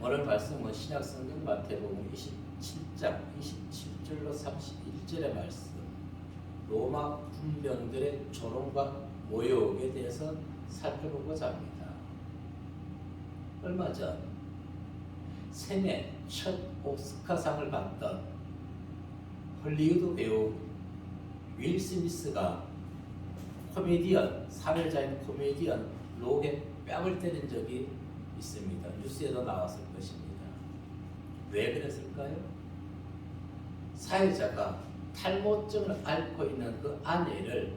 오늘 말씀은 신약성경 마태복음 27장 27절로 31절의 말씀, 로마 군병들의 조롱과 모욕에 대해서 살펴보고자 합니다. 얼마 전 생애 첫 오스카상을 받던 헐리우드 배우 윌 스미스가 코미디언, 사회자인 코미디언 록에 뺨을 때린 적이 있습니다. 뉴스에도 나왔을 것입니다. 왜 그랬을까요? 사회자가 탈모증을 앓고 있는 그 아내를,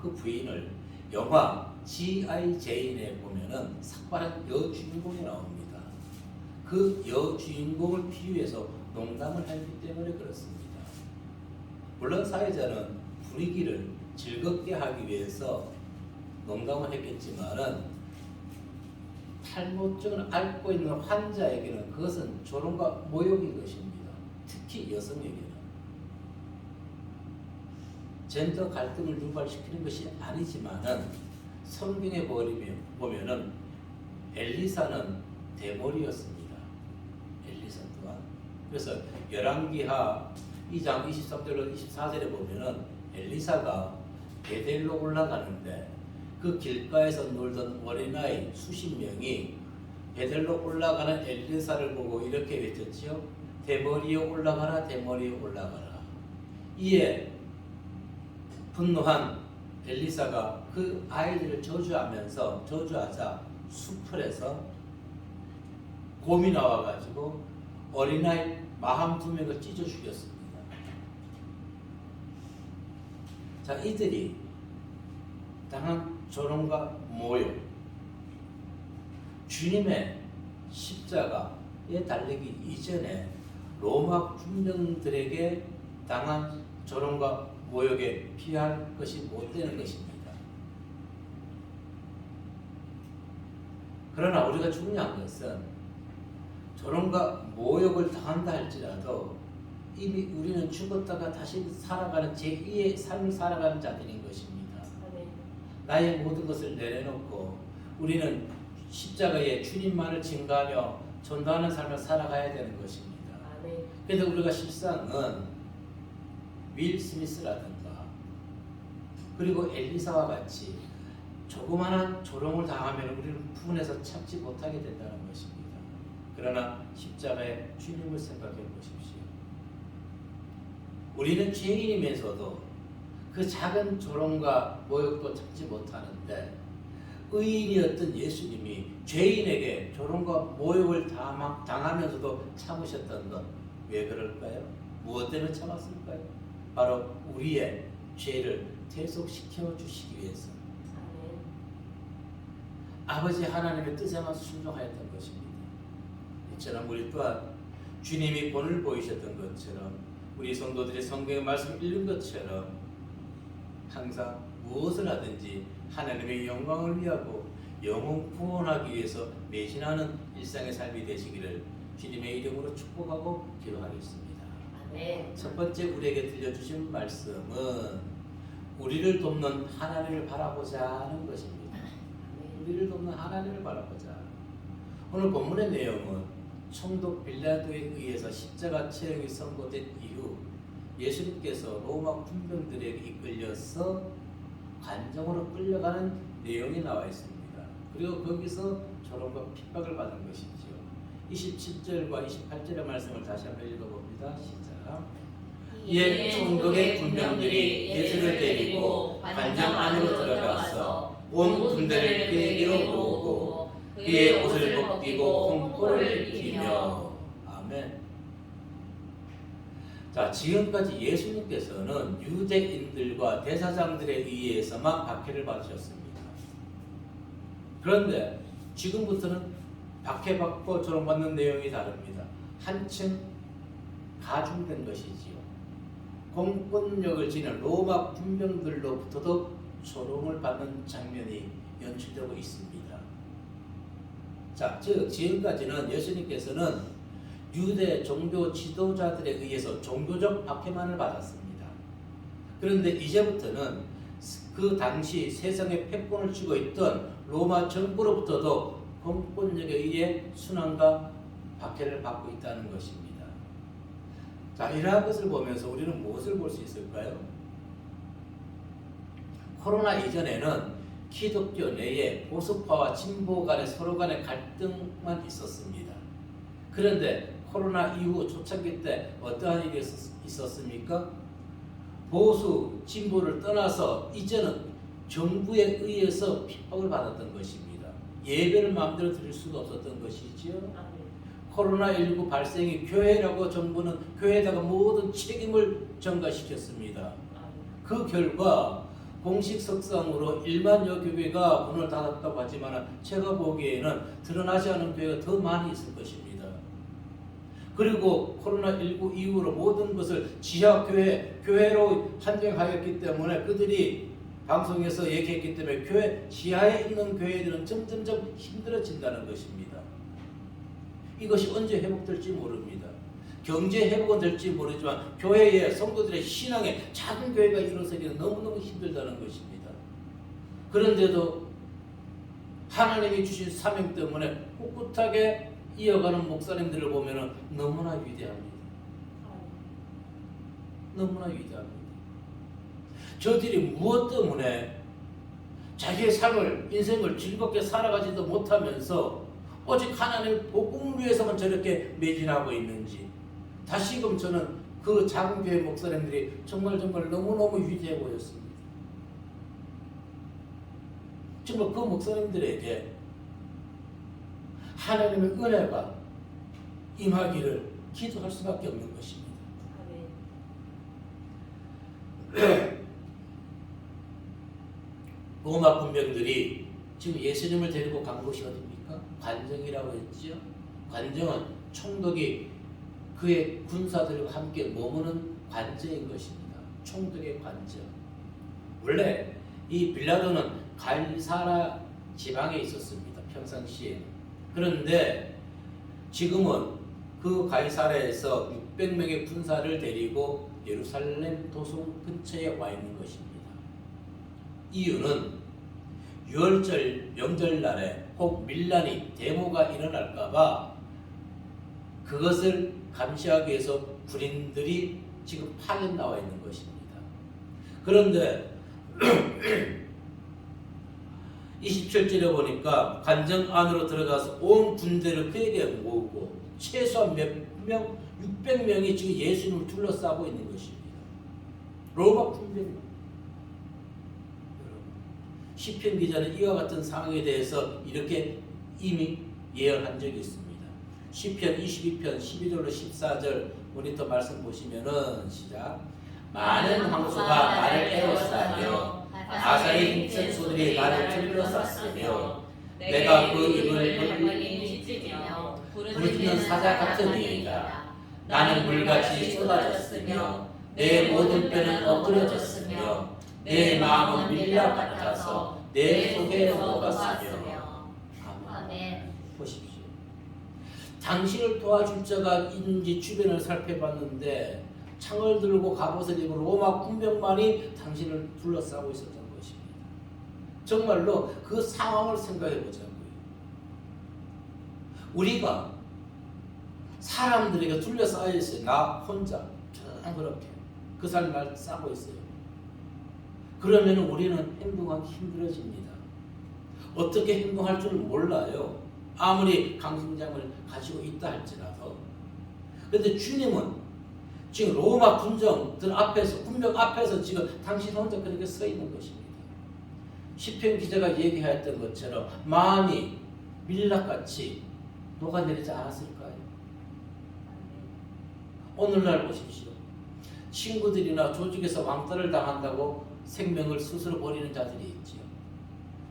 그 부인을 영화 G.I. 제인에 보면은 삭발한 여주인공이 나옵니다. 그 여주인공을 비유해서 농담을 했기 때문에 그렇습니다. 물론 사회자는 분위기를 즐겁게 하기 위해서 농담을 했겠지만은 탈모증을 앓고 있는 환자에게는 그것은 조롱과 모욕인 것입니다. 특히 여성에게는. 젠더 갈등을 유발시키는 것이 아니지만은 성경에 보면은 엘리사는 대머리였습니다. 엘리사 또한. 그래서 열왕기하 2장 23절로 24절에 보면은 엘리사가 베델로 올라가는데 그 길가에서 놀던 어린아이 수십 명이 베델로 올라가는 엘리사를 보고 이렇게 외쳤지요. 대머리에 올라가라, 대머리에 올라가라. 이에 분노한 엘리사가 그 아이들을 저주하자 수풀에서 곰이 나와가지고 어린아이 42명을 찢어 죽였습니다. 자, 이들이 당한 조롱과 모욕, 주님의 십자가에 달리기 이전에 로마 군병들에게 당한 조롱과 모욕에 피할 것이 못 되는 것입니다. 그러나 우리가 중요한 것은 조롱과 모욕을 당한다 할지라도 이미 우리는 죽었다가 다시 살아가는 제2의 삶을 살아가는 자들인 것입니다. 나의 모든 것을 내려놓고 우리는 십자가에 주님만을 증거하며 전도하는 삶을 살아가야 되는 것입니다. 그래서 우리가 실상은 윌 스미스라든가 그리고 엘리사와 같이 조그마한 조롱을 당하면 우리는 분해서 참지 못하게 된다는 것입니다. 그러나 십자가의 주님을 생각해 보십시오. 우리는 죄인이면서도 그 작은 조롱과 모욕도 참지 못하는데 의인이었던 예수님이 죄인에게 조롱과 모욕을 당하면서도 참으셨던 것, 왜 그럴까요? 무엇 때문에 참았을까요? 바로 우리의 죄를 대속시켜 주시기 위해서. 아버지 하나님의 뜻에만 순종하였던 것입니다. 이처럼 우리 또한 주님이 본을 보이셨던 것처럼 우리 성도들이 성경의 말씀을 읽은 것처럼 항상 무엇을 하든지 하나님의 영광을 위하고 영혼 구원하기 위해서 매진하는 일상의 삶이 되시기를 주님의 이름으로 축복하고 기도하겠습니다. 첫 번째 우리에게 들려주신 말씀은 우리를 돕는 하나님을 바라보자 하는 것입니다. 우리를 돕는 하나님을 바라보자. 오늘 본문의 내용은 총독 빌라도에 의해서 십자가 처형이 선고된 이후 예수님께서 로마 군병들에게 이끌려서 관정으로 끌려가는 내용이 나와 있습니다. 그리고 거기서 조롱과 핍박을 받은 것이죠. 27절과 28절의 말씀을 다시 한번 읽어봅니다. 시작. 이에 총독의 군병들이 예수를 데리고 관정 안으로 들어가서 온 군대를 그에게로 모으고 그의 옷을 벗기고 콩포를 입히며. 아멘. 자, 지금까지 예수님께서는 유대인들과 대사장들에 의해서만 박해를 받으셨습니다. 그런데 지금부터는 박해받고 조롱받는 내용이 다릅니다. 한층 가중된 것이지요. 공권력을 지닌 로마 군병들로부터도 조롱을 받는 장면이 연출되고 있습니다. 자, 즉 지금까지는 예수님께서는 유대 종교 지도자들에 의해서 종교적 박해만을 받았습니다. 그런데 이제부터는 그 당시 세상의 패권을 쥐고 있던 로마 정부로부터도 공권력에 의해 순환과 박해를 받고 있다는 것입니다. 자, 이러한 것을 보면서 우리는 무엇을 볼 수 있을까요? 코로나 이전에는 기독교 내에 보수파와 진보 간의 서로 간의 갈등만 있었습니다. 그런데 코로나 이후 초창기 때 어떠한 일이 있었습니까? 보수, 진보를 떠나서 이제는 정부에 의해서 핍박을 받았던 것입니다. 예배를 마음대로 드릴 수가 없었던 것이지요. 코로나19 발생이 교회라고 정부는 교회에다가 모든 책임을 전가시켰습니다. 그 결과 공식 석상으로 1만여 교회가 문을 닫았다고 하지만 제가 보기에는 드러나지 않은 교회가 더 많이 있을 것입니다. 그리고 코로나19 이후로 모든 것을 지하교회, 교회로 한정하였기 때문에 그들이 방송에서 얘기했기 때문에 교회 지하에 있는 교회들은 점점점 힘들어진다는 것입니다. 이것이 언제 회복될지 모릅니다. 경제 회복은 될지 모르지만 교회의 성도들의 신앙에 작은 교회가 일어서기는 너무너무 힘들다는 것입니다. 그런데도 하나님이 주신 사명 때문에 꿋꿋하게 이어가는 목사님들을 보면 너무나 위대합니다. 너무나 위대합니다. 저들이 무엇 때문에 자기의 삶을, 인생을 즐겁게 살아가지도 못하면서 오직 하나님의 복음을 위해서만 저렇게 매진하고 있는지 다시금 저는 그 작은 교회 목사님들이 정말 너무너무 위대해 보였습니다. 정말 그 목사님들에게 하나님의 은혜가 임하기를 기도할 수밖에 없는 것입니다. 로마 군병들이 지금 예수님을 데리고 간 곳이 어디입니까? 관정이라고 했지요. 관정은 총독이 그의 군사들과 함께 머무는 관저인 것입니다. 총독의 관저. 원래 이 빌라도는 갈사라 지방에 있었습니다. 평상시에. 그런데 지금은 그 갈사라에서 600명의 군사를 데리고 예루살렘 도성 근처에 와 있는 것입니다. 이유는 유월절 명절날에 혹 밀란이 데모가 일어날까봐 그것을 감시하기 위해서 군인들이 지금 파견 나와 있는 것입니다. 그런데 27절에 보니까 관정 안으로 들어가서 온 군대를 그에게 모으고 최소한 몇 명? 600명이 지금 예수님을 둘러싸고 있는 것입니다. 로마 군병. 시편 기자는 이와 같은 상황에 대해서 이렇게 이미 예언한 적이 있습니다. 시편 22편 12절로 14절 모니터 말씀 보시면은 시작. 많은 황소가 나를 에워싸며 가사의 힘센 소들이 나를 둘러쌌으며 내가 그 입을 벌리니 찢으며 부르짖는 사자 같으니이다. 나는 물같이 쏟아졌으며 내 모든 뼈는 엎드려졌으며 내 마음은 밀랍 같아서 내 속에 녹았으며. 아멘. 보십시오. 당신을 도와줄 자가 있는지 주변을 살펴봤는데 창을 들고 갑옷을 입은 로마 군병만이 당신을 둘러싸고 있었던 것입니다. 정말로 그 상황을 생각해 보자고요. 우리가 사람들에게 둘러싸여 있어요. 나 혼자 그렇게 그 삶을 싸고 있어요. 그러면 우리는 행동하기 힘들어집니다. 어떻게 행동할 줄 몰라요. 아무리 강심장을 가지고 있다 할지라도. 그런데 주님은 지금 로마 군정들 앞에서, 군병 앞에서 지금 당신 혼자 그렇게 서 있는 것입니다. 시편 기자가 얘기했던 것처럼 마음이 밀랍같이 녹아내리지 않았을까요? 오늘날 보십시오. 친구들이나 조직에서 왕따를 당한다고 생명을 스스로 버리는 자들이 있지요.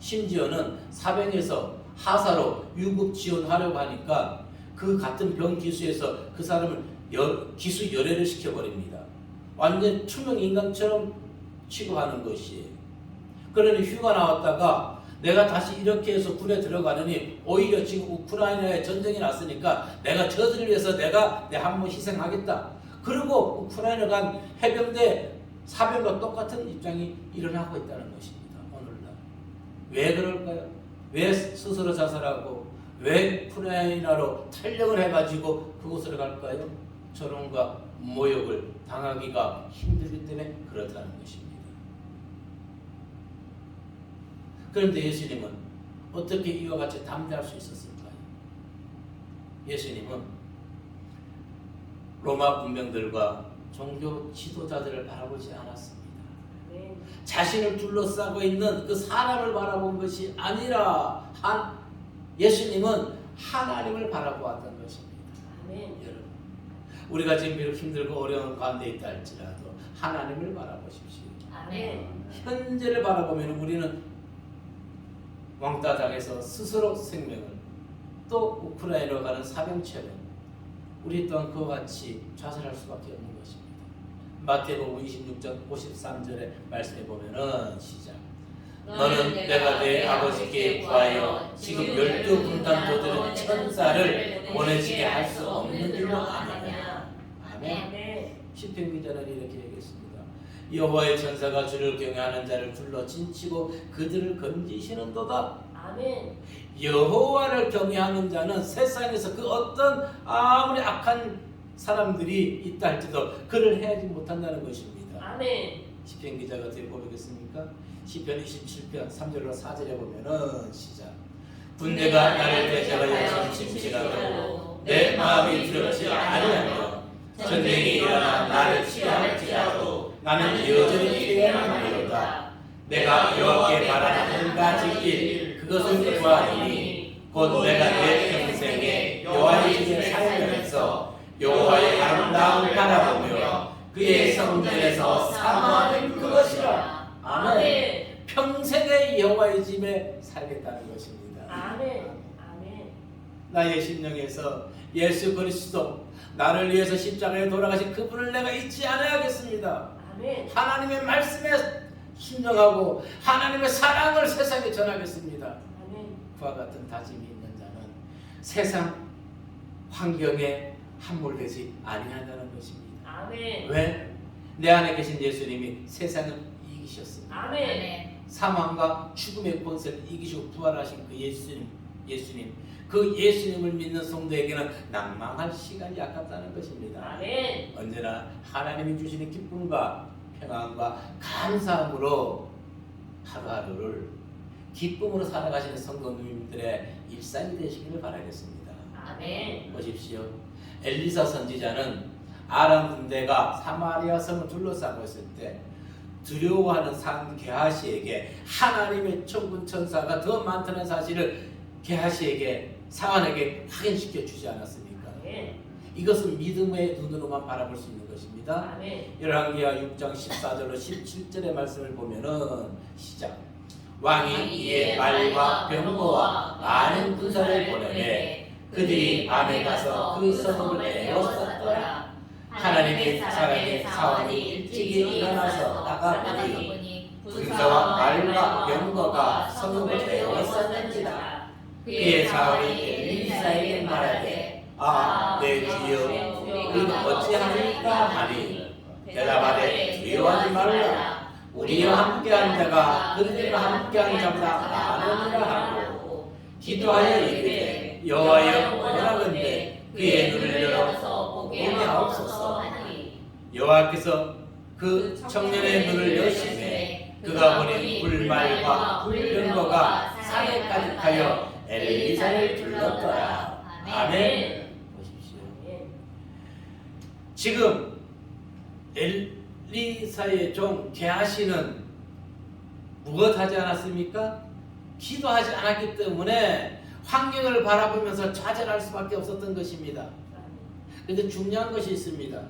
심지어는 사병에서 하사로 유급 지원하려고 하니까 그 같은 병 기수에서 그 사람을 기수 열애를 시켜버립니다. 완전 투명 인간처럼 취급하는 것이에요. 그러니 휴가 나왔다가 내가 다시 이렇게 해서 군에 들어가느니 오히려 지금 우크라이나에 전쟁이 났으니까 내가 저들을 위해서 내가 내 한 번 희생하겠다. 그리고 우크라이나 간 해병대 사병과 똑같은 입장이 일어나고 있다는 것입니다. 오늘날. 왜 그럴까요? 왜 스스로 자살하고 왜 우크라이나로 탈령을 해가지고 그곳으로 갈까요? 조롱과 모욕을 당하기가 힘들기 때문에 그렇다는 것입니다. 그런데 예수님은 어떻게 이와 같이 담대할 수 있었을까요? 예수님은 로마 군병들과 종교 지도자들을 바라보지 않았습니다. 자신을 둘러싸고 있는 그 사람을 바라본 것이 아니라 예수님은 하나님을 바라보았던 것입니다. 여러분, 우리가 지금 비록 힘들고 어려운 가운데 있다 할지라도 하나님을 바라보십시오. 현재를 바라보면 우리는 왕따 당해서 스스로 생명을, 또 우크라이나로 가는 사명체를 우리 또한 그와 같이 좌절할 수밖에 없는 것입니다. 마태복음 26장 53절의 말씀에 보면은 시작. 너는 내가 내 아버지께 구하여 지금 12군단도들은 천사를 보내지게 할 수 없는 줄로 아느냐. 아멘. 시편 기자는 이렇게 얘기했습니다. 여호와의 천사가 주를 경외하는 자를 둘러 진치고 그들을 건지시는도다. 아멘. 여호와를 경외하는 자는 세상에서 그 어떤 아무리 악한 사람들이 있다 할지라도 그를 해하지 못한다는 것입니다. 아멘. 시편 기자가 어떻게 고백했습니까? 시편 27편 3절로 4절에 보면은 시작. 군대가 나를 대적하여 점침질하고 내 마음이 두렵지 아니하며 전쟁이 일어나 나를 치료할지라도 나는 여전히 피해나노로다. 내가 여호와께 바라는 한 가지 일 그것을 구하노니 곧 내가 내 평생에 여호와의 집에 살면서 여호와의 아름다움을 바라보며 그의 성전에서 사모하는 그것이라. 아멘. 평생에 여호와의 집에 살겠다는 것입니다. 아멘. 아멘. 나의 심령에서 예수 그리스도 나를 위해서 십자가에 돌아가신 그분을 내가 잊지 않아야겠습니다. 아멘. 하나님의 말씀에 순종하고 하나님의 사랑을 세상에 전하겠습니다. 아멘. 그와 같은 다짐이 있는 자는 세상 환경에 함몰되지 아니한다는 것입니다. 아멘. 왜? 내 안에 계신 예수님이 세상을 이기셨습니다. 아멘. 사망과 죽음의 권세를 이기시고 부활하신 그 예수님, 그 예수님을 믿는 성도에게는 낭망할 시간이 아깝다는 것입니다. 아멘. 언제나 하나님이 주시는 기쁨과 평안과 감사함으로 하루하루를 기쁨으로 살아가시는 성도님들의 일상이 되시기를 바라겠습니다. 아멘. 보십시오. 엘리사 선지자는 아람 군대가 사마리아 성을 둘러싸고 있을 때 두려워하는 산 게하시에게 하나님의 천군 천사가 더 많다는 사실을 게하시에게 사환에게 확인시켜 주지 않았습니까? 아멘. 이것은 믿음의 눈으로만 바라볼 수 있는 것입니다. 아멘. 열왕기하 6장 14절로 17절의 말씀을 보면은 시작. 왕이 이에 말과 병거와 많은 군사를 보내매 그들이 밤에 가서 그 성읍을 에워쌌더라. 하나님의 사랑의 사원이 일찍이 일어나서 나가보니 군사와 말과 병거가 성읍을 에워쌌는지라. 그의 사원이 엘리사에게 말하되 내 주여 우리가 어찌하니까 하니 대답하되 두려워하지 말라. 우리와 함께한 자가 그들과 함께한 자보다 많으니라 하고 기도하여 이르되 여호와여 원하건대 그의 눈을 열어 보게 하옵소서 하니 여호와께서 그 청년의 눈을 여시매 그가 보니 불말과 불병거가 산에 가득하여 엘리사를 둘렀더라. 아멘. 보십시오. 지금 엘리사의 종 게하시는 무엇하지 않았습니까? 기도하지 않았기 때문에 환경을 바라보면서 좌절할 수밖에 없었던 것입니다. 그런데 중요한 것이 있습니다.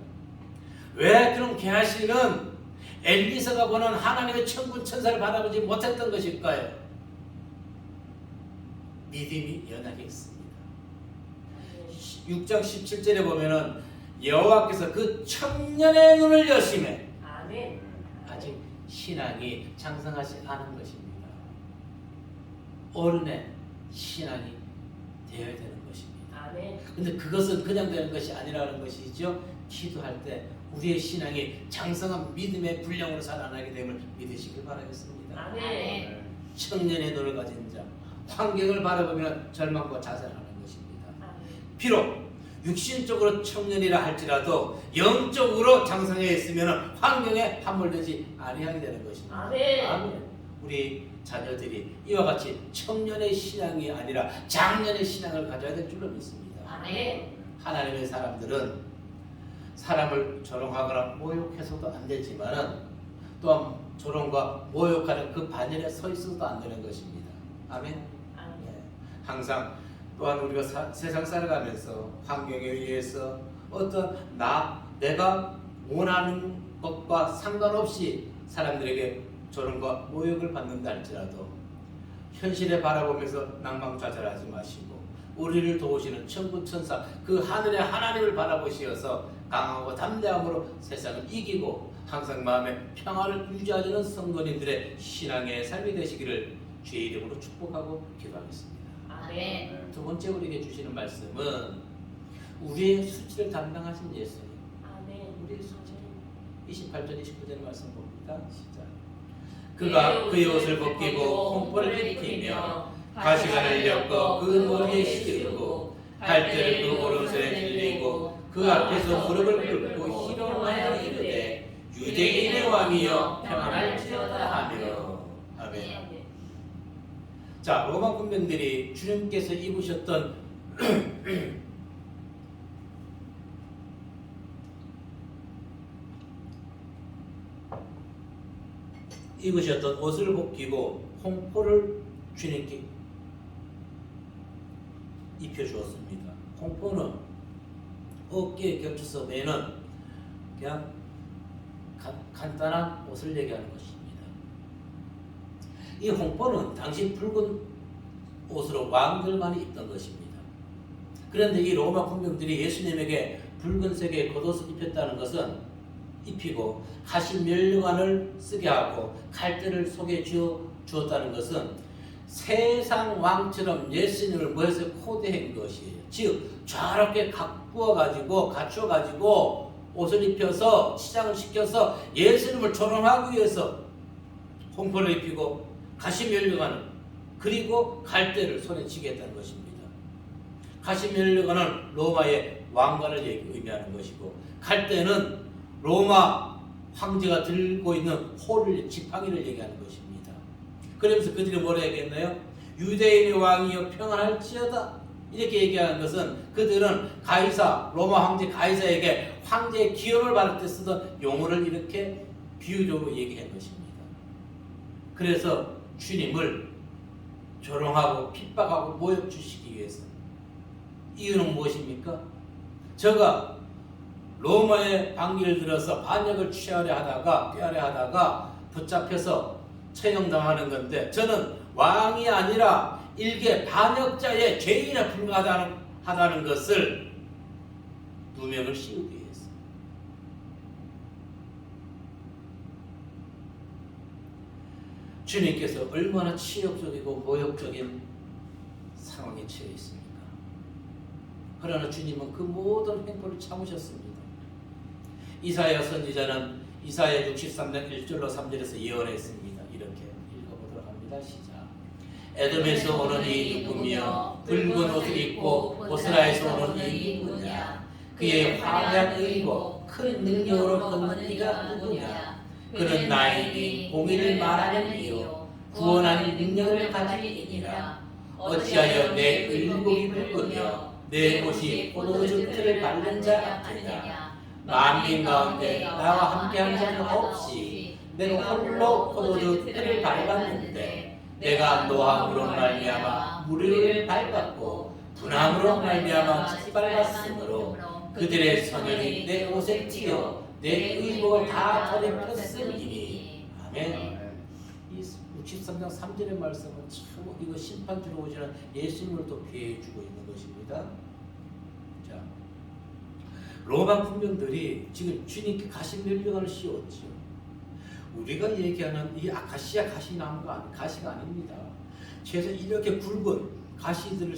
왜 그럼 게하시는 엘리사가 보는 하나님의 천군 천사를 바라보지 못했던 것일까요? 믿음이 연약했습니다. 6장 17절에 보면은 여호와께서 그 청년의 눈을 여시매 아멘. 아직 신앙이 장성하지 않은 것입니다. 어른의 신앙이 되어야 되는 것입니다. 아멘. 근데 그것은 그냥 되는 것이 아니라는 것이죠. 기도할 때 우리의 신앙이 장성한 믿음의 분량으로 살아나게 됨을 믿으시길 바라겠습니다. 아멘. 청년의 눈을 가진 자, 환경을 바라보면 절망과 자살하는 비록 육신적으로 청년이라 할지라도 영적으로 장성해 있으면 환경에 함몰되지 아니하게 되는 것입니다. 아멘. 아멘. 우리 자녀들이 이와 같이 청년의 신앙이 아니라 장년의 신앙을 가져야 될 줄로 믿습니다. 아멘. 하나님의 사람들은 사람을 조롱하거나 모욕해서도 안 되지만은 또한 조롱과 모욕하는 그 반열에 서 있어도 안 되는 것입니다. 아멘. 아멘. 네. 항상 또한 우리가 세상 살아가면서 환경에 의해서 어떤 내가 원하는 것과 상관없이 사람들에게 조롱과 모욕을 받는다 할지라도 현실에 바라보면서 낭망좌절하지 마시고 우리를 도우시는 천부천사 그 하늘의 하나님을 바라보시어서 강하고 담대함으로 세상을 이기고 항상 마음의 평안을 유지하려는 성도님들의 신앙의 삶이 되시기를 주의 이름으로 축복하고 기도하겠습니다. 아멘. 두 번째 우리에게 주시는 말씀은 우리의 수치를 담당하신 예수님. 아멘. 우리의 수치 28절 29절 말씀 봅니다. 시작. 그가 그의 옷을 벗기고 콩포를 입히며 가시관을 엮어 그 머리에 씌우고 갈대를 그 오른손에 들리고 그 앞에서 무릎을 꿇고 희롱하여 이르되 유대인의 왕이여 평안할지어다 하며. 아멘. 아멘. 자, 로마 군병들이 주님께서 입으셨던 옷을 벗기고 홍포를 주님께 입혀주었습니다. 홍포는 어깨에 겹쳐서 매는 그냥 간단한 옷을 얘기하는 것입니다. 이 홍포는 당시 붉은 옷으로 왕들만이 입던 것입니다. 그런데 이 로마 군병들이 예수님에게 붉은색의 겉옷을 입혔다는 것은 입히고 가시 면류관을 쓰게 하고 칼대를 속에 주었다는 것은 세상 왕처럼 예수님을 뭐해서 코대한 것이에요. 즉 저렇게 갖추어 가지고 옷을 입혀서 치장을 시켜서 예수님을 조롱하기 위해서 홍포를 입히고 가시 면류관을 그리고 갈대를 손에 쥐게 했다는 것입니다. 가시 면류관은 로마의 왕관을 의미하는 것이고 갈대는 로마 황제가 들고 있는 지팡이를 얘기하는 것입니다. 그러면서 그들이 뭐라 얘기했나요? 유대인의 왕이여 평안할지어다 이렇게 얘기하는 것은 그들은 로마 황제 가이사에게 황제의 기원을 받을 때 쓰던 용어를 이렇게 비유적으로 얘기한 것입니다. 그래서 주님을 조롱하고 핍박하고 모욕 주시기 위해서. 이유는 무엇입니까? 저가 로마의 방기를 들어서 반역을 꾀하려 하다가 붙잡혀서 처형당하는 건데 저는 왕이 아니라 일개 반역자의 죄인에 불과하다는 것을 누명을 씌우기 위해서. 주님께서 얼마나 치욕적이고 모욕적인 상황에 처해 있습니까? 그러나 주님은 그 모든 행보를 참으셨습니다. 이사야 선지자는 이사야 63장 1절로 3절에서 예언했습니다. 이렇게 읽어보도록 합니다. 시작. 에돔에서 오는 이 누구며 붉은 옷을 입고 보스라에서 오는 이 누구냐. 그의 화려한 의고 큰 능력으로 걷는 이가 누구냐. 그는 나에게 공의를 말하는 이요 구원하는 능력을 가진 이니라. 어찌하여 내 의복이 붉으며 내 옷이 포도주 틀을 밟는 자 같으냐. 만민 가운데 나와 함께한 자는 없이 내가 홀로 포도주 틀을 밟았는데 내가 노함으로 말미암아 무리를 밟았고 분함으로 말미암아 짓밟았으므로 그들의 선열이 내 옷에 튀어 내 의복을 다 더럽혔으니. 아멘. 이 63장 3절의 말씀은 참 이거 심판주로 오시는 예수님을 또 비해주고 있는 것입니다. 자, 로마 군병들이 지금 주님께 가시 면류관을 씌웠죠. 우리가 얘기하는 이 아카시아 가시나무가 가시가 아닙니다. 최소 이렇게 굵은 가시들을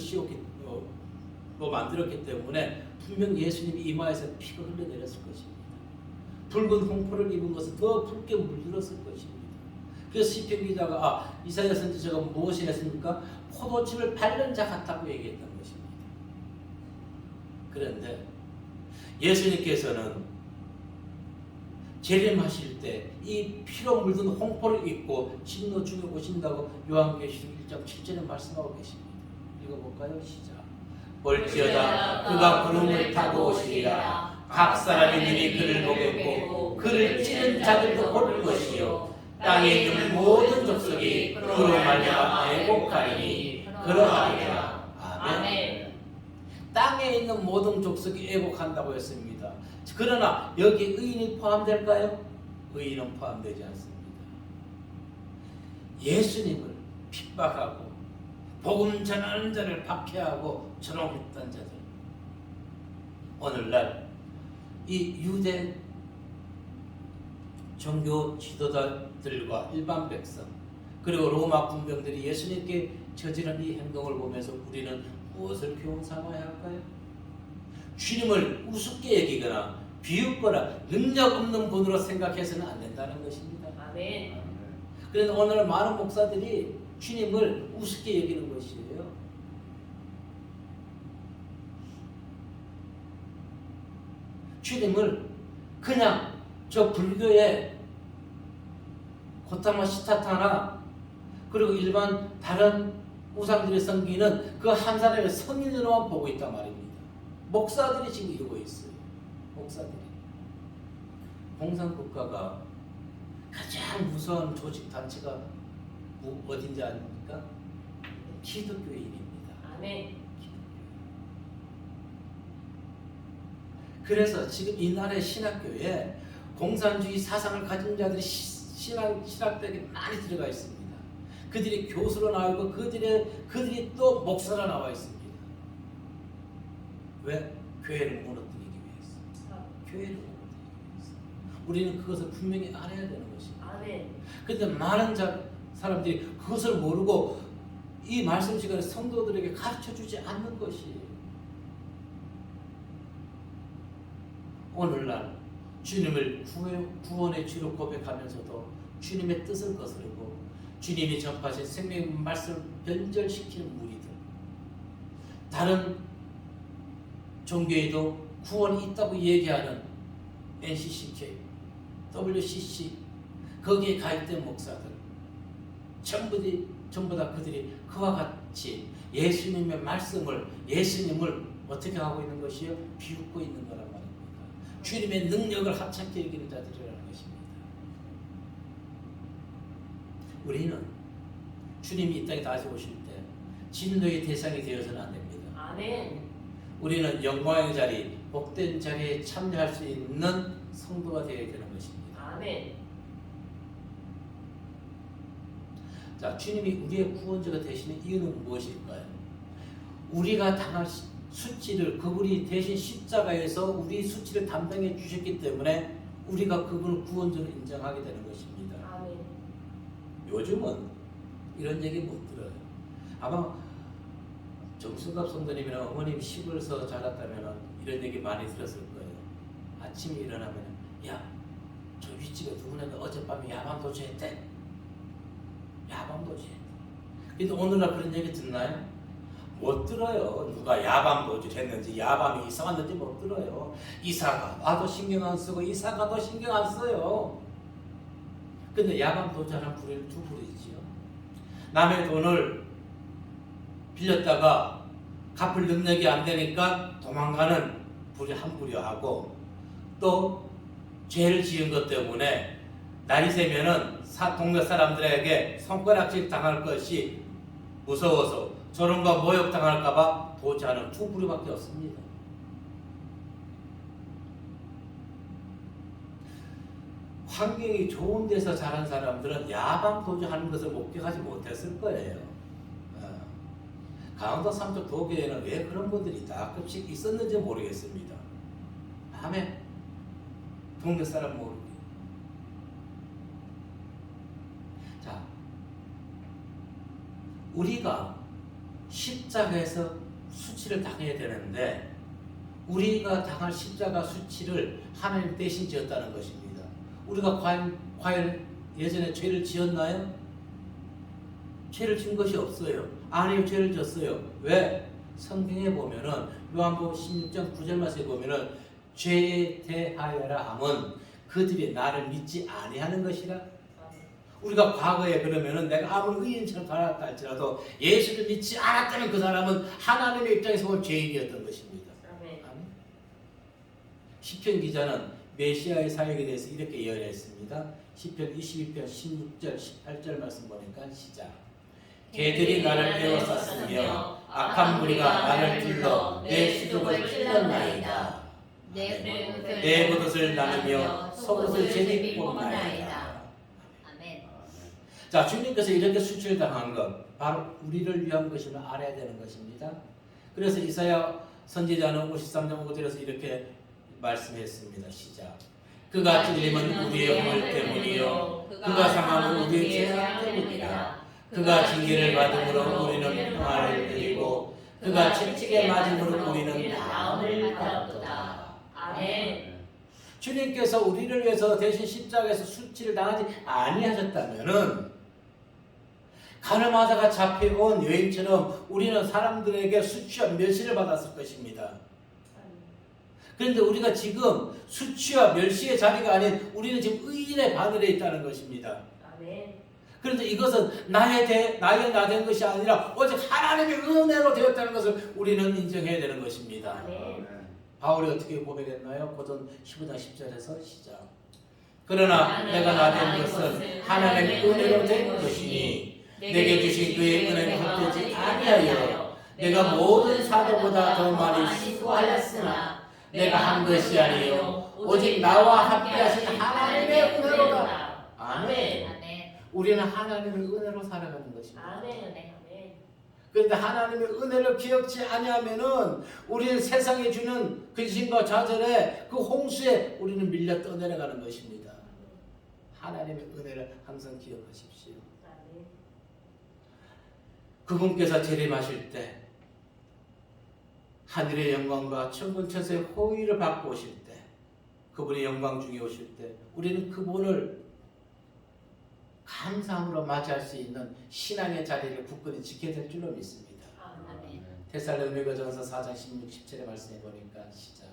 만들었기 때문에 분명 예수님 이마에서 피가 흘러내렸을 것입니다. 붉은 홍포를 입은 것은 더 붉게 물들었을 것입니다. 그래서 시편 기자가 이사야 선지자가 무엇을 했습니까? 포도즙을 밟는 자 같다고 얘기했던 것입니다. 그런데 예수님께서는 재림하실 때 이 피로 물든 홍포를 입고 진노 중에 오신다고 요한계시록 1장 7절에 말씀하고 계십니다. 읽어볼까요? 시작. 볼지어다 그가 구름을 타고 오시리라. 각 사람의 눈이 그를 보겠고 그를 찌른 자들도 볼 것이요 땅에 있는 모든 족속이 그로 말미암아 애곡하리니 그러하리라. 아멘. 땅에 있는 모든 족속이 애곡한다고 했습니다. 그러나 여기 의인이 포함될까요? 의인은 포함되지 않습니다. 예수님을 핍박하고 복음 전하는 자를 박해하고 조롱했던 자들, 오늘날 이 유대 종교 지도자들과 일반 백성 그리고 로마 군병들이 예수님께 저지른 이 행동을 보면서 우리는 무엇을 교훈 삼아야 할까요? 주님을 우습게 여기거나 비웃거나 능력 없는 분으로 생각해서는 안 된다는 것입니다. 아멘. 그런데 오늘 많은 목사들이 주님을 우습게 여기는 것이에요. 주님을 그냥 저 불교의 고타마 시타타나 그리고 일반 다른 우상들이 섬기는 그 한 사람의 성인으로만 보고 있단 말입니다. 목사들이 지금 이러고 있어요. 목사들이. 공산국가가 가장 무서운 조직 단체가 어딘지 아닙니까? 기독교인입니다. 아멘. 그래서 지금 이 나라의 신학교에 공산주의 사상을 가진 자들이 신학대학에 많이 들어가 있습니다. 그들이 교수로 나오고 그들이 또 목사로 나와 있습니다. 왜? 교회를 무너뜨리기 위해서. 교회를 무너뜨리기 위해서. 우리는 그것을 분명히 알아야 되는 것입니다. 아멘. 그런데 많은 사람들이 그것을 모르고 이 말씀 시간에 성도들에게 가르쳐주지 않는 것이에요. 오늘날 주님을 구원의 주로 고백하면서도 주님의 뜻을 거스르고 주님이 전파하신 생명의 말씀을 변절시키는 무리들, 다른 종교에도 구원이 있다고 얘기하는 NCCK, WCC 거기에 가입된 목사들 전부 다 그들이 그와 같이 예수님의 말씀을 예수님을 어떻게 하고 있는 것이요? 비웃고 있는 거란 말입니다. 주님의 능력을 하찮게 여기는 자들이라는 것입니다. 우리는 주님이 이 땅에 다시 오실 때 진노의 대상이 되어서는 안 됩니다. 아멘. 우리는 영광의 자리, 복된 자리에 참여할 수 있는 성도가 되어야 되는 것입니다. 아멘. 자, 주님이 우리의 구원자가 되시는 이유는 무엇일까요? 우리가 당할 수치를 그분이 대신 십자가에서 우리 수치를 담당해 주셨기 때문에 우리가 그분을 구원자로 인정하게 되는 것입니다. 아멘. 요즘은 이런 얘기 못 들어요. 아마 정순갑 성도님이나 어머님 시골에서 자랐다면 이런 얘기 많이 들었을 거예요. 아침에 일어나면 야, 저 윗집에 누구네가 어젯밤에 야밤도주했대. 야밤도주했대. 근데 오늘날 그런 얘기 듣나요? 못 들어요. 누가 야밤도주 했는지 야밤이 이상했는지 못 들어요. 이사가 와도 신경 안 쓰고 이사가도 신경 안 써요. 근데 야밤도주하는 부류는 두 부류지요. 남의 돈을 빌렸다가 갚을 능력이 안 되니까 도망가는 부류 한 부류하고, 또 죄를 지은 것 때문에 날이 새면은 동네 사람들에게 손가락질 당할 것이 무서워서 저런가 모욕 당할까봐 도주하는 두 부류밖에 없습니다. 환경이 좋은 데서 자란 사람들은 야밤 도주하는 것을 목격하지 못했을 거예요. 강원도 삼척 도교에는 왜 그런 분들이 가끔씩 있었는지 모르겠습니다. 밤에 동네 사람 모르게. 자, 우리가 십자가에서 수치를 당해야 되는데 우리가 당할 십자가 수치를 하나님 대신 지었다는 것입니다. 우리가 과연 예전에 죄를 지었나요? 죄를 지은 것이 없어요. 아니요, 죄를 졌어요. 왜? 성경에 보면은 요한복음 16장 9절 말씀에 보면은 죄에 대하여라 함은 그들이 나를 믿지 아니하는 것이라. 우리가 과거에 그러면은 내가 아무리 의인처럼 살았다 할지라도 예수를 믿지 않았다면 그 사람은 하나님의 입장에서 보면 죄인이었던 것입니다. 아멘. 시편 기자는 메시아의 사역에 대해서 이렇게 예언했습니다. 시편 22편 16절 18절 말씀 보니까 시작. 개들이 나를 에워쌌으며 악한 무리가 나를 둘러 내 수족을 찔렀나이다. 내 겉옷을 나누며 속옷을 재입고나이다. 아멘. 자, 주님께서 이렇게 수출당한 것 바로 우리를 위한 것임을 알아야 되는 것입니다. 그래서 이사야 선지자는 53장 5절에서 이렇게 말씀했습니다. 시작. 그가 찔림은 우리의 허물 때문이요 그가 상함은 우리의 죄악 때문이라. 그가 징계를 받음으로 우리는 평화를 누리고 그가 채찍에 맞음으로 우리는 나음을 받았도다. 아멘. 주님께서 우리를 위해서 대신 십자가에서 수치를 당하지 아니하셨다면은 가늠하다가 잡혀온 여인처럼 우리는 사람들에게 수치와 멸시를 받았을 것입니다. 그런데 우리가 지금 수치와 멸시의 자리가 아닌 우리는 지금 의인의 바늘에 있다는 것입니다. 아멘. 그런데 이것은 나의 나 된 것이 아니라 오직 하나님의 은혜로 되었다는 것을 우리는 인정해야 되는 것입니다. 아멘. 바울이 어떻게 고백했나요? 고전 15장 10절에서 시작. 그러나 내가 나 된 것은 하나님의 은혜로 된 것이니 내게 주신 그의 은혜는 헛되지 아니하여 내가 모든 사도보다 더 많이 수고하였으나 내가 한 것이 아니요 오직 나와 함께 하신 하나님의 은혜로다. 아멘. 아멘. 우리는 하나님의 은혜로 살아가는 것입니다. 아멘. 아멘. 그런데 하나님의 은혜를 기억지 아니하면은 우리는 세상에 주는 근심과 좌절에 그 홍수에 우리는 밀려 떠내려가는 것입니다. 하나님의 은혜를 항상 기억하십시오. 아멘. 그분께서 재림하실 때 하늘의 영광과 천군 천사의 호의를 받고 오실 때 그분의 영광 중에 오실 때 우리는 그분을 감사함으로 맞이할 수 있는 신앙의 자리를 굳건히 지켜야 될 줄로 믿습니다. 아멘. 데살로니가전서 4장 16, 17의 말씀에 보니까 시작.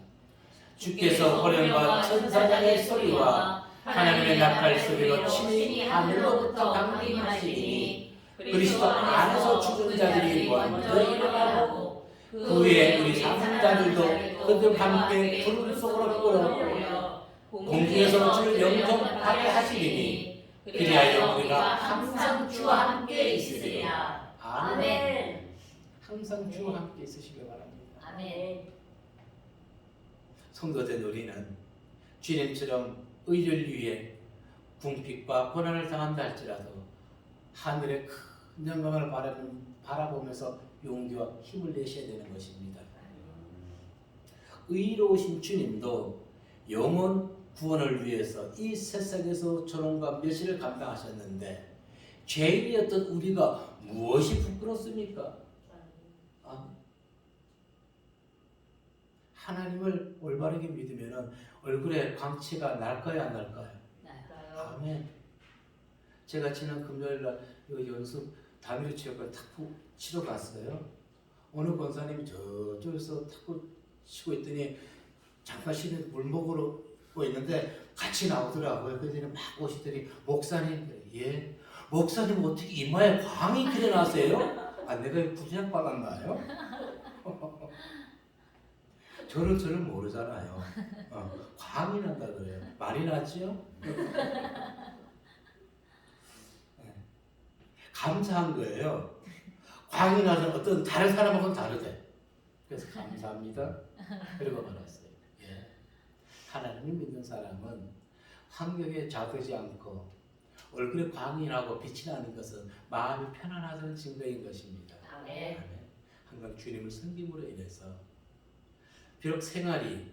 주께서 호련과 천사장의 소리와 하나님의 나팔 소리로 친히 하늘로부터 강림하시니 그리스도 안에서 죽은 자들이 먼저 일어나고 그 후에 우리 사는 자들도 그들과 함께 구름 속으로 끌어오고 공중에서 주 영접하게 하시리니 그리하여 우리가 항상 주와 함께 있으리라. 아멘. 항상 주와 함께 있으시길 바랍니다. 아멘. 성도된 우리는 주님처럼 의를 위해 궁핍과 고난을 당한다 할지라도 하늘의 큰 영광을 바라보면서 용기와 힘을 내셔야 되는 것입니다. 의로우신 주님도 영혼 구원을 위해서 이 세상에서 조롱과 멸시를 감당하셨는데 죄인이었던 우리가 무엇이 부끄럽습니까? 하나님을 올바르게 믿으면 얼굴에 광채가 날까요 안 날까요? 나요. 아멘. 제가 지난 금요일날 연습 다미리 체육관 탁구 치러 갔어요. 어느 권사님이 저쪽에서 탁구 치고 있더니 잠깐 쉬는 물 먹으러 있는데 같이 나오더라고요. 그랬더니 막 오시더니 목사님, 예, 목사님 어떻게 이마에 광이 일어나세요? 아, 내가 구제약 받았나요? 저는 모르잖아요. 광이 난다 그래요. 말이 나지요? 감사한 거예요. 광이 나서 어떤 다른 사람하고는 다르대. 그래서 감사합니다. 그리고 말았어요. 예. 하나님을 믿는 사람은 환경에 좌되지 않고 얼굴에 광이 나고 빛이 나는 것은 마음이 편안하다는 증거인 것입니다. 아멘. 항상 주님을 섬김으로 인해서 비록 생활이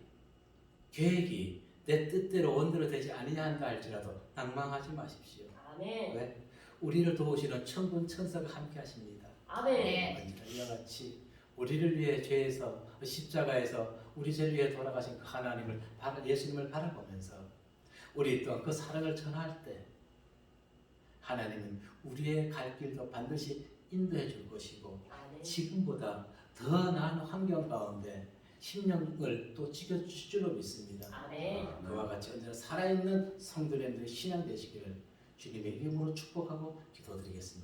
계획이 내 뜻대로 원대로 되지 아니냐 한다 할지라도 낭망하지 마십시오. 아멘. 왜? 우리를 도우시는 천군 천사가 함께 하십니다. 아멘. 이와 같이 우리를 위해 죄에서 십자가에서 우리 죄를 위해 돌아가신 그 하나님을 예수님을 바라보면서 우리 또한 그 사랑을 전할 때 하나님은 우리의 갈 길도 반드시 인도해 줄 것이고 아멘. 지금보다 더 나은 환경 가운데 심령을 또 지켜주실 줄로 믿습니다. 아멘. 그와 같이 언제나 살아있는 성도님들의 신앙 되시기를 주님의 이름으로 축복하고 기도드리겠습니다.